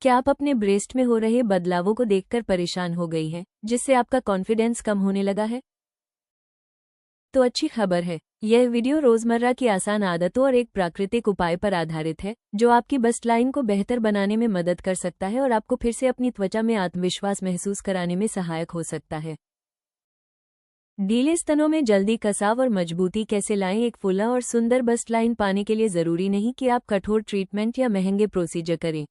क्या आप अपने ब्रेस्ट में हो रहे बदलावों को देखकर परेशान हो गई हैं, जिससे आपका कॉन्फिडेंस कम होने लगा है? तो अच्छी खबर है, यह वीडियो रोजमर्रा की आसान आदतों और एक प्राकृतिक उपाय पर आधारित है, जो आपकी बस्ट लाइन को बेहतर बनाने में मदद कर सकता है और आपको फिर से अपनी त्वचा में आत्मविश्वास महसूस कराने में सहायक हो सकता है। ढीले स्तनों में जल्दी कसाव और मजबूती कैसे लाएं? एक फुला और सुंदर बस्ट लाइन पाने के लिए जरूरी नहीं कि आप कठोर ट्रीटमेंट या महंगे प्रोसीजर करें।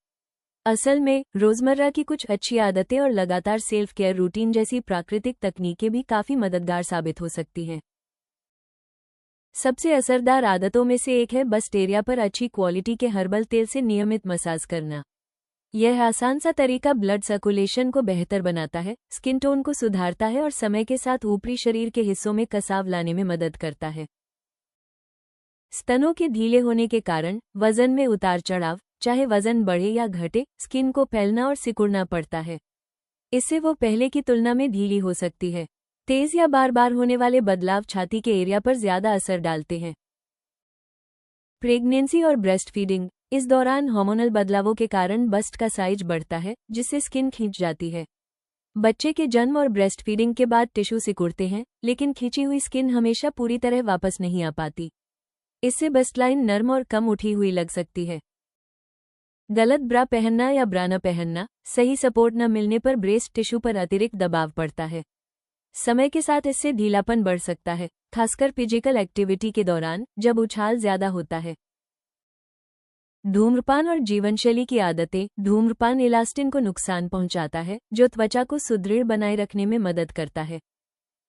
असल में रोजमर्रा की कुछ अच्छी आदतें और लगातार सेल्फ केयर रूटीन जैसी प्राकृतिक तकनीकें भी काफी मददगार साबित हो सकती हैं। सबसे असरदार आदतों में से एक है बस्ट एरिया पर अच्छी क्वालिटी के हर्बल तेल से नियमित मसाज करना। यह आसान सा तरीका ब्लड सर्कुलेशन को बेहतर बनाता है, स्किन टोन को सुधारता है और समय के साथ ऊपरी शरीर के हिस्सों में कसाव लाने में मदद करता है। स्तनों के ढीले होने के कारण वजन में उतार चढ़ाव, चाहे वजन बढ़े या घटे, स्किन को फैलना और सिकुड़ना पड़ता है। इससे वो पहले की तुलना में ढीली हो सकती है। तेज या बार बार होने वाले बदलाव छाती के एरिया पर ज्यादा असर डालते हैं। प्रेगनेंसी और ब्रेस्ट फीडिंग, इस दौरान हार्मोनल बदलावों के कारण बस्ट का साइज बढ़ता है, जिससे स्किन खींच जाती है। बच्चे के जन्म और ब्रेस्ट फीडिंग के बाद टिश्यू सिकुड़ते हैं, लेकिन खींची हुई स्किन हमेशा पूरी तरह वापस नहीं आ पाती। इससे बस्ट लाइन नर्म और कम उठी हुई लग सकती है। गलत ब्रा पहनना या ब्रा न पहनना, सही सपोर्ट न मिलने पर ब्रेस्ट टिश्यू पर अतिरिक्त दबाव पड़ता है। समय के साथ इससे ढीलापन बढ़ सकता है, खासकर फिजिकल एक्टिविटी के दौरान जब उछाल ज्यादा होता है। धूम्रपान और जीवनशैली की आदतें। धूम्रपान इलास्टिन को नुकसान पहुंचाता है, जो त्वचा को सुदृढ़ बनाए रखने में मदद करता है।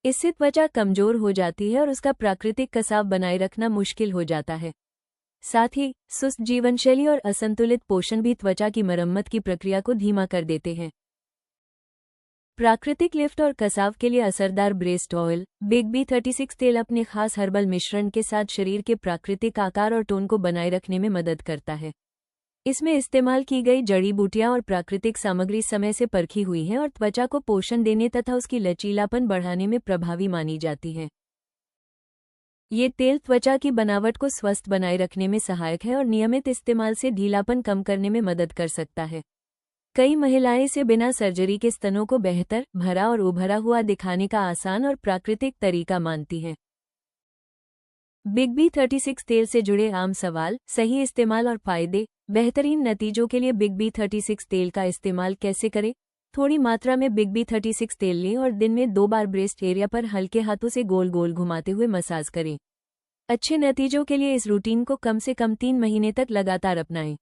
इससे त्वचा कमजोर हो जाती है और उसका प्राकृतिक कसाव बनाए रखना मुश्किल हो जाता है। साथ ही सुस्त जीवनशैली और असंतुलित पोषण भी त्वचा की मरम्मत की प्रक्रिया को धीमा कर देते हैं। प्राकृतिक लिफ्ट और कसाव के लिए असरदार ब्रेस्ट ऑयल। बिग B36 तेल अपने खास हर्बल मिश्रण के साथ शरीर के प्राकृतिक आकार और टोन को बनाए रखने में मदद करता है। इसमें इस्तेमाल की गई जड़ी बूटियां और प्राकृतिक सामग्री समय से परखी हुई है और त्वचा को पोषण देने तथा उसकी लचीलापन बढ़ाने में प्रभावी मानी जाती है। ये तेल त्वचा की बनावट को स्वस्थ बनाए रखने में सहायक है और नियमित इस्तेमाल से ढीलापन कम करने में मदद कर सकता है। कई महिलाएं इसे बिना सर्जरी के स्तनों को बेहतर, भरा और उभरा हुआ दिखाने का आसान और प्राकृतिक तरीका मानती हैं। बिग B36 तेल से जुड़े आम सवाल, सही इस्तेमाल और फायदे। बेहतरीन नतीजों के लिए बिग B36 तेल का इस्तेमाल कैसे करें? थोड़ी मात्रा में बिग B36 तेल लें और दिन में 2 बार ब्रेस्ट एरिया पर हल्के हाथों से गोल गोल घुमाते हुए मसाज करें। अच्छे नतीजों के लिए इस रूटीन को कम से कम 3 महीने तक लगातार अपनाएं।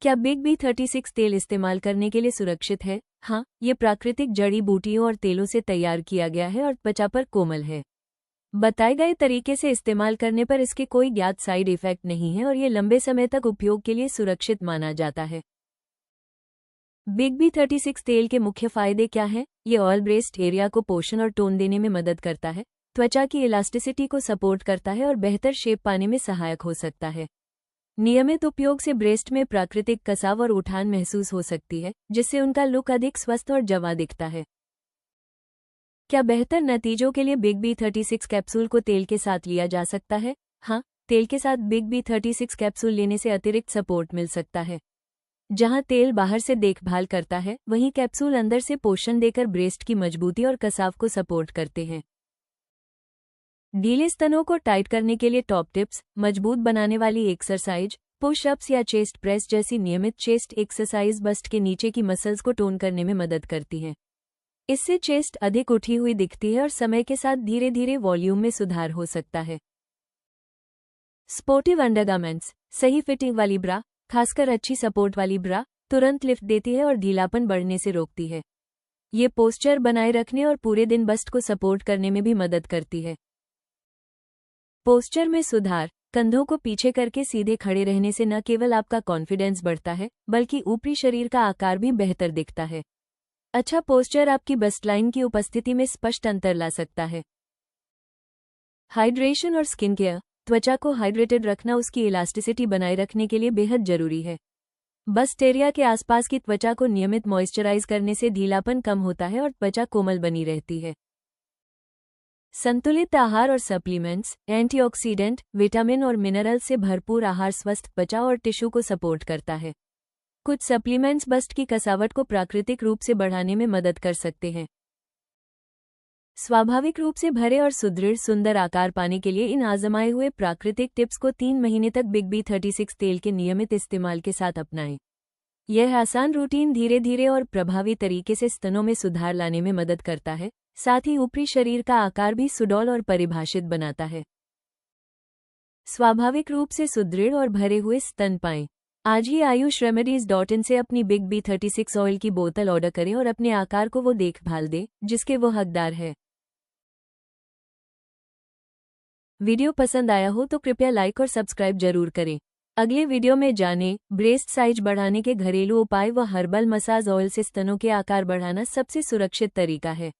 क्या बिग B36 तेल इस्तेमाल करने के लिए सुरक्षित है? हाँ, ये प्राकृतिक जड़ी बूटियों और तेलों से तैयार किया गया है और त्वचा पर कोमल है। बताए गए तरीके से इस्तेमाल करने पर इसके कोई ज्ञात साइड इफेक्ट नहीं है और ये लंबे समय तक उपयोग के लिए सुरक्षित माना जाता है। बिग B36 तेल के मुख्य फायदे क्या हैं? ये ऑयल ब्रेस्ट एरिया को पोषण और टोन देने में मदद करता है, त्वचा की इलास्टिसिटी को सपोर्ट करता है और बेहतर शेप पाने में सहायक हो सकता है। नियमित उपयोग से ब्रेस्ट में प्राकृतिक कसाव और उठान महसूस हो सकती है, जिससे उनका लुक अधिक स्वस्थ और जवां दिखता है। क्या बेहतर नतीजों के लिए बिग B36 कैप्सूल को तेल के साथ लिया जा सकता है? हाँ, तेल के साथ बिग B36 कैप्सूल लेने से अतिरिक्त सपोर्ट मिल सकता है। जहां तेल बाहर से देखभाल करता है, वहीं कैप्सूल अंदर से पोषण देकर ब्रेस्ट की मजबूती और कसाव को सपोर्ट करते हैं। ढीले स्तनों को टाइट करने के लिए टॉप टिप्स। मजबूत बनाने वाली एक्सरसाइज, पुशअप्स या चेस्ट प्रेस जैसी नियमित चेस्ट एक्सरसाइज बस्ट के नीचे की मसल्स को टोन करने में मदद करती हैं। इससे चेस्ट अधिक उठी हुई दिखती है और समय के साथ धीरे धीरे वॉल्यूम में सुधार हो सकता है। Sportive undergarments. सही फिटिंग वाली ब्रा, खासकर अच्छी सपोर्ट वाली ब्रा, तुरंत लिफ्ट देती है और ढीलापन बढ़ने से रोकती है। ये पोस्चर बनाए रखने और पूरे दिन बस्ट को सपोर्ट करने में भी मदद करती है। पोस्चर में सुधार। कंधों को पीछे करके सीधे खड़े रहने से न केवल आपका कॉन्फिडेंस बढ़ता है, बल्कि ऊपरी शरीर का आकार भी बेहतर दिखता है। अच्छा पोस्चर आपकी बस्ट लाइन की उपस्थिति में स्पष्ट अंतर ला सकता है। हाइड्रेशन और स्किन केयर। त्वचा को हाइड्रेटेड रखना उसकी इलास्टिसिटी बनाए रखने के लिए बेहद जरूरी है। बस्ट एरिया के आसपास की त्वचा को नियमित मॉइस्चराइज करने से ढीलापन कम होता है और त्वचा कोमल बनी रहती है। संतुलित आहार और सप्लीमेंट्स। एंटीऑक्सीडेंट, विटामिन और मिनरल से भरपूर आहार स्वस्थ त्वचा और टिश्यू को सपोर्ट करता है। कुछ सप्लीमेंट्स बस्ट की कसावट को प्राकृतिक रूप से बढ़ाने में मदद कर सकते हैं। स्वाभाविक रूप से भरे और सुदृढ़ सुंदर आकार पाने के लिए इन आजमाए हुए प्राकृतिक टिप्स को 3 महीने तक बिग बी 36 तेल के नियमित इस्तेमाल के साथ अपनाएं। यह आसान रूटीन धीरे धीरे और प्रभावी तरीके से स्तनों में सुधार लाने में मदद करता है, साथ ही ऊपरी शरीर का आकार भी सुडौल और परिभाषित बनाता है। स्वाभाविक रूप से सुदृढ़ और भरे हुए स्तन पाएं। आज ही ayushremedies.in से अपनी बिग बी 36 ऑयल की बोतल ऑर्डर करें और अपने आकार को वो देखभाल दें जिसके वो हकदार है। वीडियो पसंद आया हो तो कृपया लाइक और सब्सक्राइब जरूर करें। अगले वीडियो में जानें, ब्रेस्ट साइज बढ़ाने के घरेलू उपाय व हर्बल मसाज ऑयल से स्तनों के आकार बढ़ाना सबसे सुरक्षित तरीका है।